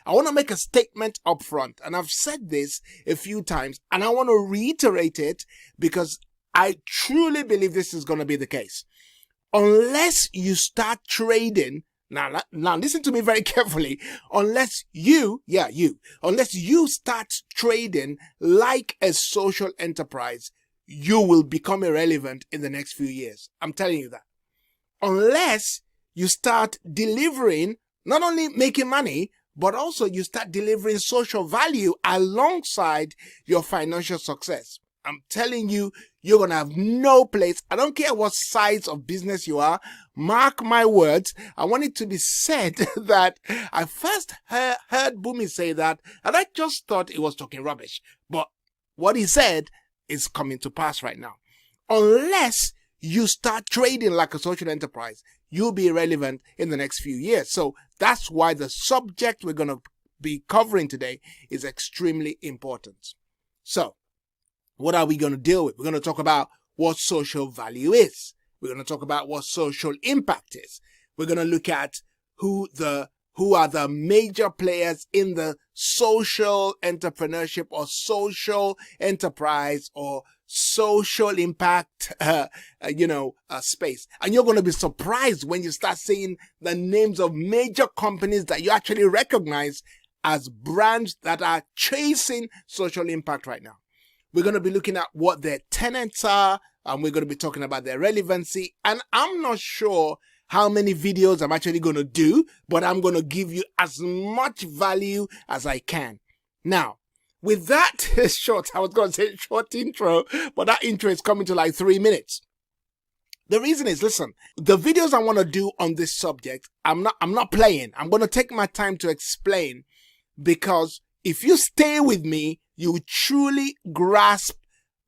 I want to make a statement up front, and I've said this a few times, and I want to reiterate it because I truly believe this is going to be the case. Unless you start trading, now listen to me very carefully, unless you start trading like a social enterprise, you will become irrelevant in the next few years. I'm telling you that. Unless you start delivering, not only making money, but also you start delivering social value alongside your financial success. I'm telling you, you're going to have no place. I don't care what size of business you are. Mark my words. I want it to be said that I first heard Boomy say that, and I just thought he was talking rubbish. But what he said is coming to pass right now. Unless you start trading like a social enterprise, you'll be irrelevant in the next few years. So that's why the subject we're going to be covering today is extremely important. So what are we going to deal with? We're going to talk about what social value is. We're going to talk about what social impact is. We're going to look at who are the major players in the social entrepreneurship or social enterprise or social impact, space. And you're going to be surprised when you start seeing the names of major companies that you actually recognize as brands that are chasing social impact right now. We're going to be looking at what their tenets are, and we're going to be talking about their relevancy. And I'm not sure how many videos I'm actually going to do, but I'm going to give you as much value as I can. Now, with that short intro, but that intro is coming to like 3 minutes. The reason is, listen, the videos I want to do on this subject, I'm not playing. I'm going to take my time to explain, because if you stay with me, you truly grasp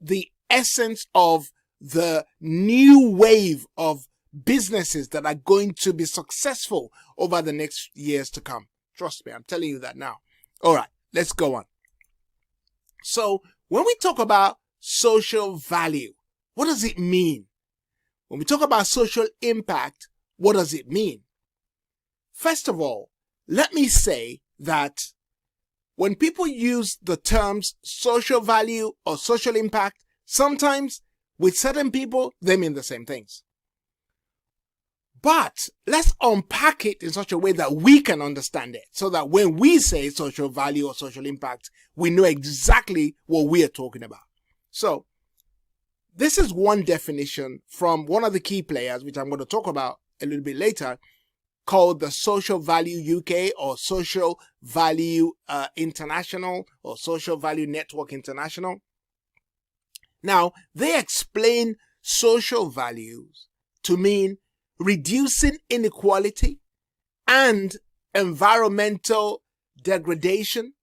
the essence of the new wave of businesses that are going to be successful over the next years to come. Trust me, I'm telling you that now. All right, let's go on. So when we talk about social value, what does it mean? When we talk about social impact, what does it mean? First of all, let me say that when people use the terms social value or social impact, sometimes with certain people, they mean the same things. But let's unpack it in such a way that we can understand it, so that when we say social value or social impact, we know exactly what we are talking about. So this is one definition from one of the key players, which I'm going to talk about a little bit later, called the Social Value UK or Social Value International or Social Value Network International. Now, they explain social values to mean reducing inequality and environmental degradation,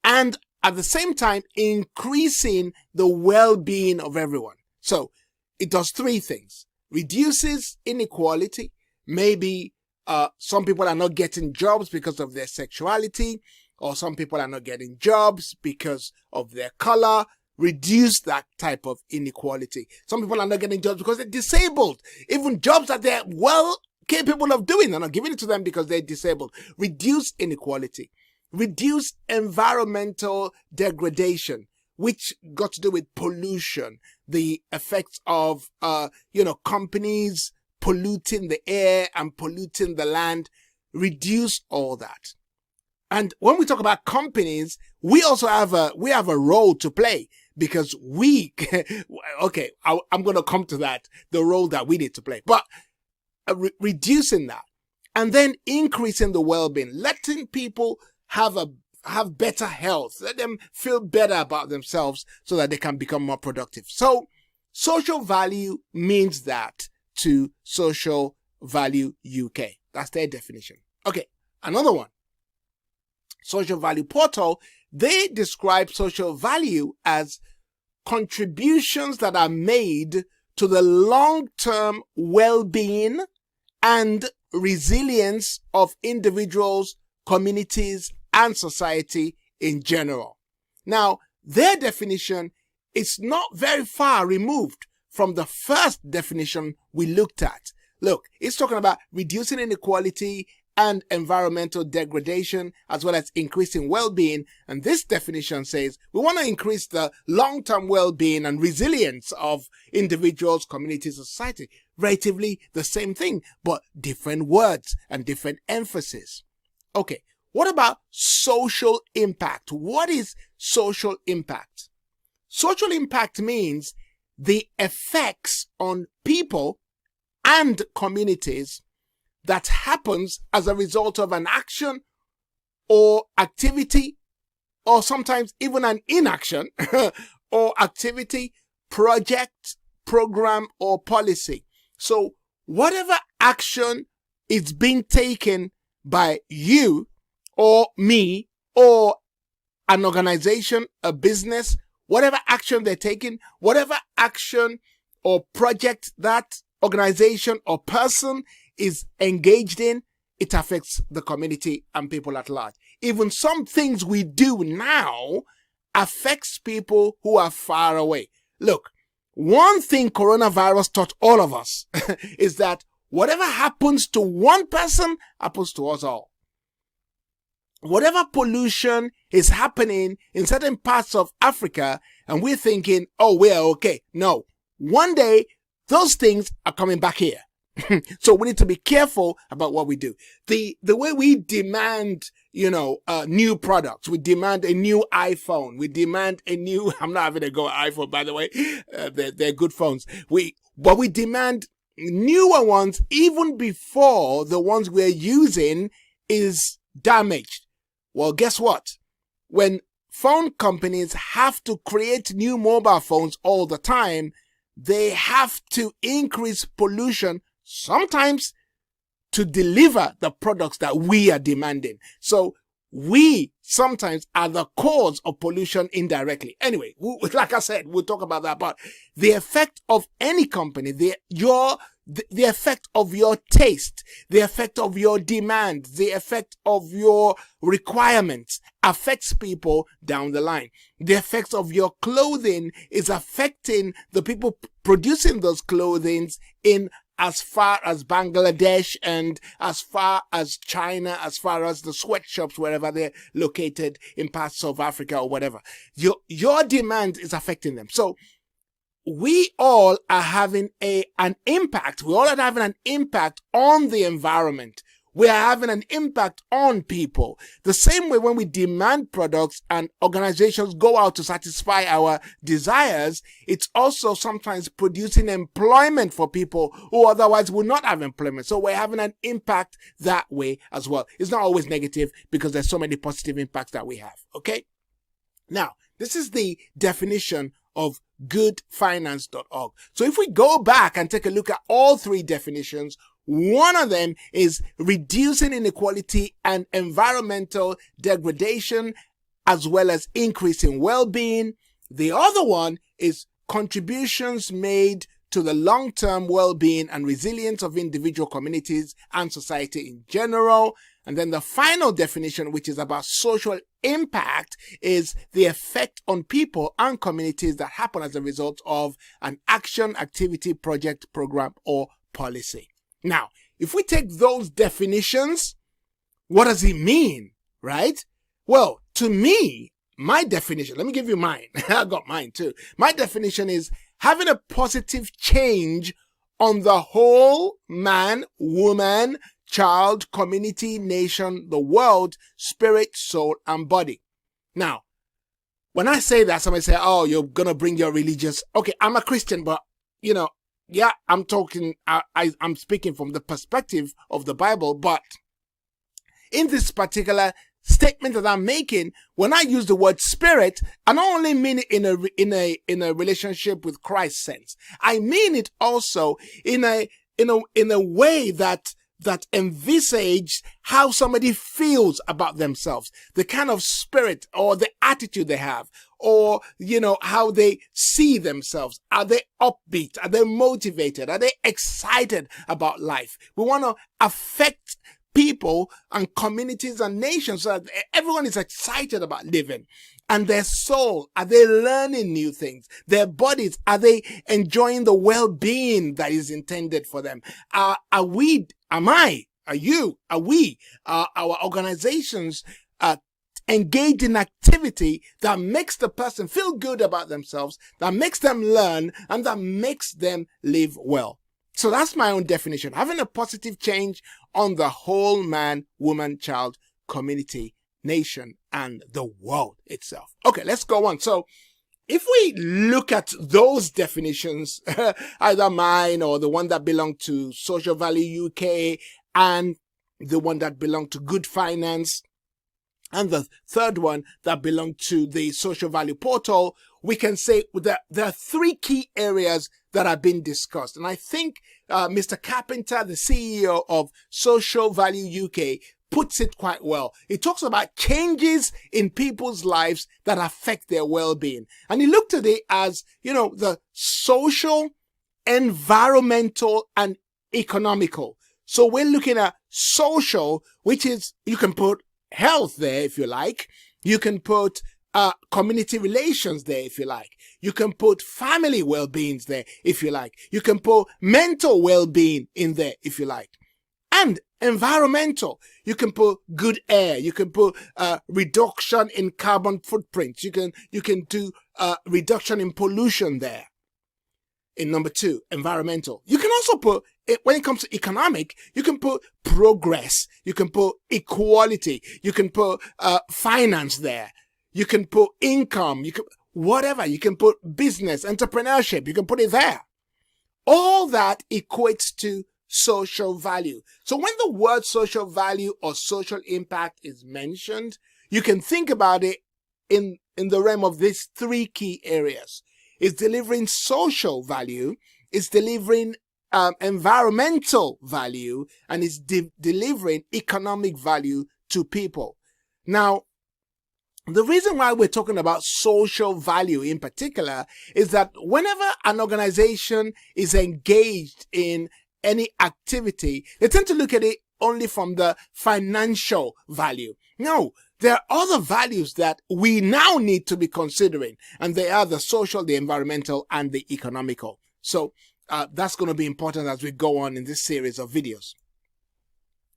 and at the same time increasing the well-being of everyone. So it does three things: reduces inequality, maybe some people are not getting jobs because of their sexuality, or some people are not getting jobs because of their color. Reduce that type of inequality. Some people are not getting jobs because they're disabled. Even jobs that they're well capable of doing, they're not giving it to them because they're disabled. Reduce inequality. Reduce environmental degradation, which got to do with pollution, the effects of, companies polluting the air and polluting the land. Reduce all that. And when we talk about companies, we also have a role to play, because I'm going to come to that, the role that we need to play, but reducing that and then increasing the well-being, letting people have better health, let them feel better about themselves so that they can become more productive. So social value means that to Social Value UK. That's their definition. Okay, another one. Social Value Portal, they describe social value as contributions that are made to the long-term well-being and resilience of individuals, communities, and society in general. Now, their definition is not very far removed from the first definition we looked at. Look, it's talking about reducing inequality and environmental degradation, as well as increasing well-being. And this definition says we want to increase the long-term well-being and resilience of individuals, communities, and society. Relatively the same thing, but different words and different emphasis. Okay, what about social impact? What is social impact? Social impact means the effects on people and communities that happens as a result of an action or activity, or sometimes even an inaction or activity, project, program, or policy. So whatever action is being taken by you or me or an organization, a business, whatever action they're taking, whatever action or project that organization or person is engaged in, it affects the community and people at large. Even some things we do now affects people who are far away. Look, one thing coronavirus taught all of us is that whatever happens to one person happens to us all. Whatever pollution is happening in certain parts of Africa, and we're thinking, oh, we're okay. No, one day those things are coming back here. So we need to be careful about what we do. The way we demand, new products, we demand a new iPhone, we demand a new, I'm not having a go at iPhone, by the way, they're good phones. But we demand newer ones even before the ones we're using is damaged. Well, guess what? When phone companies have to create new mobile phones all the time, they have to increase pollution sometimes to deliver the products that we are demanding. So we sometimes are the cause of pollution indirectly. Anyway, like I said, we'll talk about that. But the effect of any company, the effect of your taste, the effect of your demand, the effect of your requirements affects people down the line. The effects of your clothing is affecting the people producing those clothing in as far as Bangladesh and as far as China, as far as the sweatshops, wherever they're located in parts of Africa or whatever. Your demand is affecting them. So we all are having an impact. We all are having an impact on the environment. We are having an impact on people. The same way when we demand products and organizations go out to satisfy our desires, it's also sometimes producing employment for people who otherwise would not have employment. So we're having an impact that way as well. It's not always negative because there's so many positive impacts that we have. Okay? Now, this is the definition of goodfinance.org. So if we go back and take a look at all three definitions, one of them is reducing inequality and environmental degradation, as well as increasing well-being. The other one is contributions made to the long-term well-being and resilience of individual communities and society in general. And then the final definition, which is about social impact, is the effect on people and communities that happen as a result of an action, activity, project, program, or policy. Now, if we take those definitions, what does it mean, right? Well, to me, my definition, let me give you mine. I got mine too. My definition is having a positive change on the whole man, woman, child, community, nation, the world, spirit, soul, and body. Now, when I say that, somebody say, oh, you're going to bring your religious. Okay, I'm a Christian, but, yeah, I'm speaking from the perspective of the Bible, but in this particular statement that I'm making, when I use the word spirit, I not only mean it in a relationship with Christ sense. I mean it also in a way that envisage how somebody feels about themselves, the kind of spirit or the attitude they have, or, how they see themselves. Are they upbeat? Are they motivated? Are they excited about life? We want to affect people and communities and nations so that everyone is excited about living. And their soul, are they learning new things? Their bodies, are they enjoying the well-being that is intended for them? Am I our organizations engage in activity that makes the person feel good about themselves, that makes them learn, and that makes them live well. So that's my own definition. Having a positive change on the whole man, woman, child, community, nation, and the world itself. Okay, let's go on. So if we look at those definitions, either mine or the one that belonged to Social Value UK and the one that belonged to Good Finance, and the third one that belonged to the Social Value Portal, we can say that there are three key areas that have been discussed. And I think Mr. Carpenter, the CEO of Social Value UK, puts it quite well. He talks about changes in people's lives that affect their well-being. And he looked at it as, the social, environmental, and economical. So we're looking at social, which is, you can put health there if you like. You can put community relations there if you like. You can put family well-being there if you like. You can put mental well-being in there if you like. And environmental, you can put good air. You can put reduction in carbon footprints. You can do reduction in pollution there. In number two, environmental. You can also put, when it comes to economic, you can put progress. You can put equality. You can put finance there. You can put income. You can whatever. You can put business, entrepreneurship. You can put it there. All that equates to social value. So when the word social value or social impact is mentioned, you can think about it in the realm of these three key areas. It's delivering social value, it's delivering environmental value, and it's delivering economic value to people. Now, the reason why we're talking about social value in particular is that whenever an organization is engaged in any activity, they tend to look at it only from the financial value. No, there are other values that we now need to be considering, and they are the social, the environmental, and the economical. So that's going to be important as we go on in this series of videos.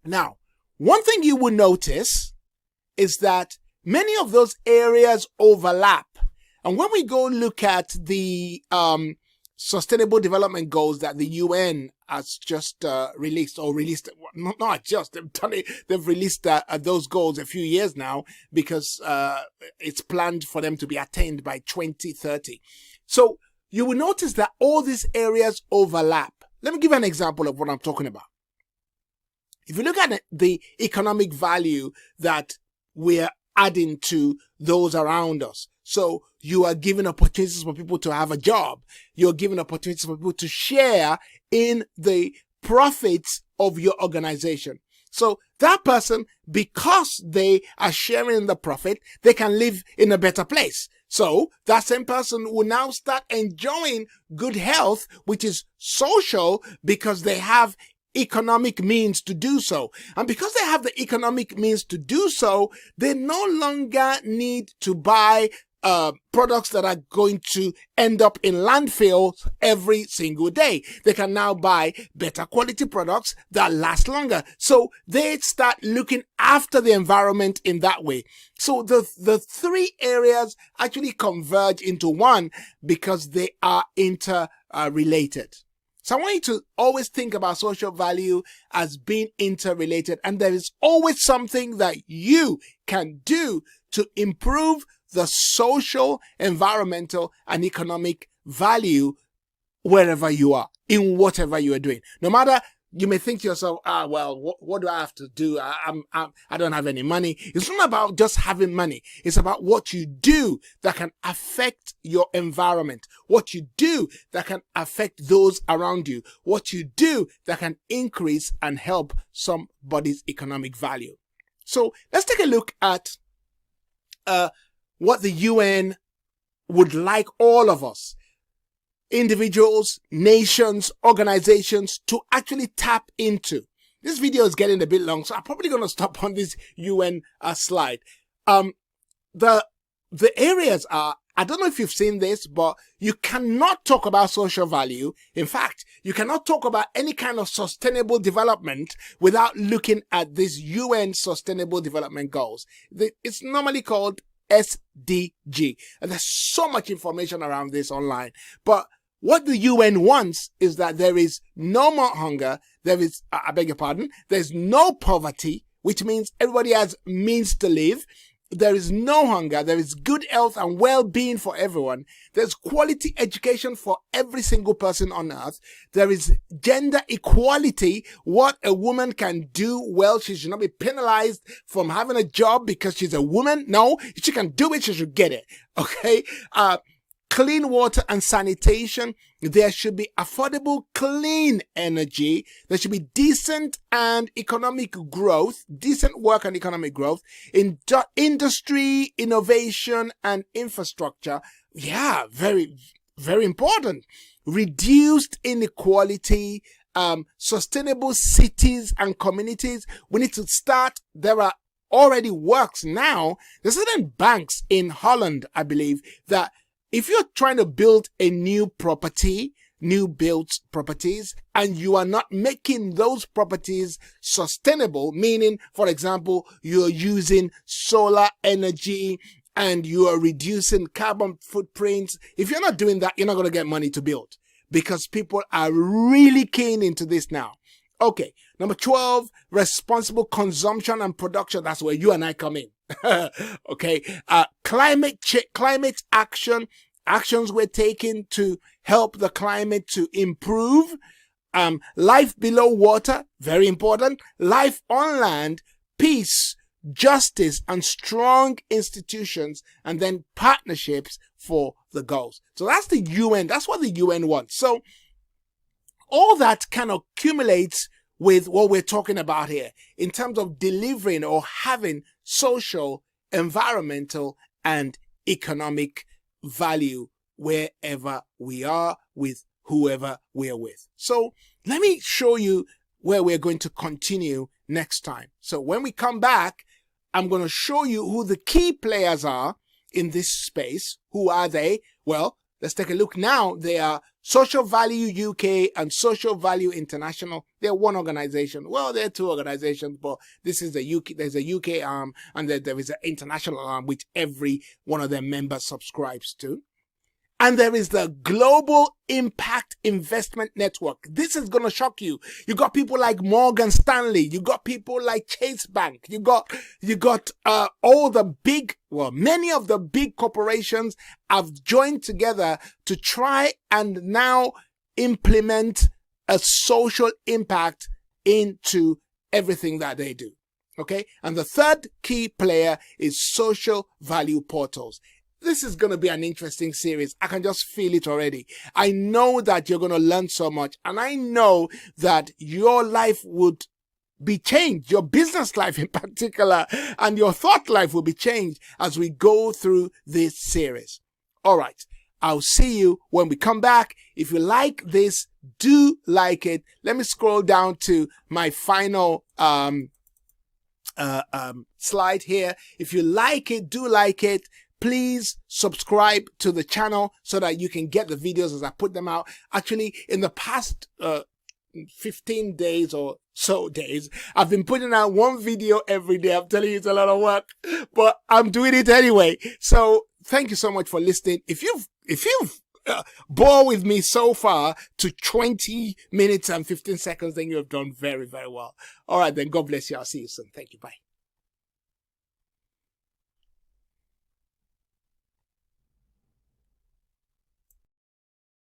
Now, one thing you will notice is that many of those areas overlap. And when we go look at the Sustainable Development Goals that the UN has just released, they've released those goals a few years now, because it's planned for them to be attained by 2030. So you will notice that all these areas overlap. Let me give an example of what I'm talking about. If you look at the economic value that we're adding to those around us, so you are giving opportunities for people to have a job. You're giving opportunities for people to share in the profits of your organization. So that person, because they are sharing in the profit, they can live in a better place. So that same person will now start enjoying good health, which is social, because they have economic means to do so. And because they have the economic means to do so, they no longer need to buy products that are going to end up in landfills every single day. They can now buy better quality products that last longer. So they start looking after the environment in that way. So the three areas actually converge into one because they are interrelated. So I want you to always think about social value as being interrelated, and there is always something that you can do to improve the social, environmental, and economic value wherever you are, in whatever you are doing. No matter, you may think to yourself, what do I have to do? I don't have any money. It's not about just having money. It's about what you do that can affect your environment, what you do that can affect those around you, what you do that can increase and help somebody's economic value. So let's take a look at what the UN would like all of us, individuals, nations, organizations, to actually tap into. This video is getting a bit long, so I'm probably going to stop on this UN slide. The areas are I don't know if you've seen this, but you cannot talk about social value. In fact, you cannot talk about any kind of sustainable development without looking at these UN Sustainable Development Goals. It's normally called SDG. And there's so much information around this online. But what the UN wants is that there is no more hunger. There is, I beg your pardon, there's no poverty, which means everybody has means to live. There is no hunger. There is good health and well-being for everyone. There's quality education for every single person on earth. There is gender equality. What a woman can do well. She should not be penalized from having a job because she's a woman. No, if she can do it, she should get it. Okay? Clean water and sanitation. There should be affordable, clean energy. There should be decent and economic growth, decent work and economic growth in industry, innovation, and infrastructure. Yeah, very, very important. Reduced inequality, sustainable cities and communities. We need to start. There are already works now. There's certain banks in Holland, I believe, that if you're trying to build a new property, new built properties, and you are not making those properties sustainable, meaning, for example, you're using solar energy and you are reducing carbon footprints, if you're not doing that, you're not going to get money to build because people are really keen into this now. Okay, number 12, responsible consumption and production. That's where you and I come in. Okay, climate action, actions we're taking to help the climate to improve. Life below water, very important. Life on land, peace, justice, and strong institutions, and then partnerships for the goals. So that's the UN. That's what the UN wants. So all that kind of accumulates with what we're talking about here in terms of delivering or having social, environmental, and economic value wherever we are with whoever we are with. So let me show you where we're going to continue next time. So when we come back, I'm going to show you who the key players are in this space. Who are they? Well, let's take a look now. They are Social Value UK and Social Value International. They're one organization. Well, they're two organizations, but this is the UK. There's a UK arm and there is an international arm which every one of their members subscribes to. And there is the Global Impact Investment Network. This is going to shock you. You got people like Morgan Stanley. You got people like Chase Bank. You got all the big, well, many of the big corporations have joined together to try and now implement a social impact into everything that they do. Okay. And the third key player is social value portals. This is going to be an interesting series. I can just feel it already. I know that you're going to learn so much, and I know that your life would be changed, your business life in particular, and your thought life will be changed as we go through this series. All right. I'll see you when we come back. If you like this, do like it. Let me scroll down to my final slide here. If you like it, do like it. Please subscribe to the channel so that you can get the videos as I put them out. Actually, in the past 15 days or so days, I've been putting out one video every day. I'm telling you, it's a lot of work, but I'm doing it anyway. So thank you so much for listening. If you've bore with me so far to 20 minutes and 15 seconds, then you have done very, very well. All right, then God bless you. I'll see you soon. Thank you. Bye.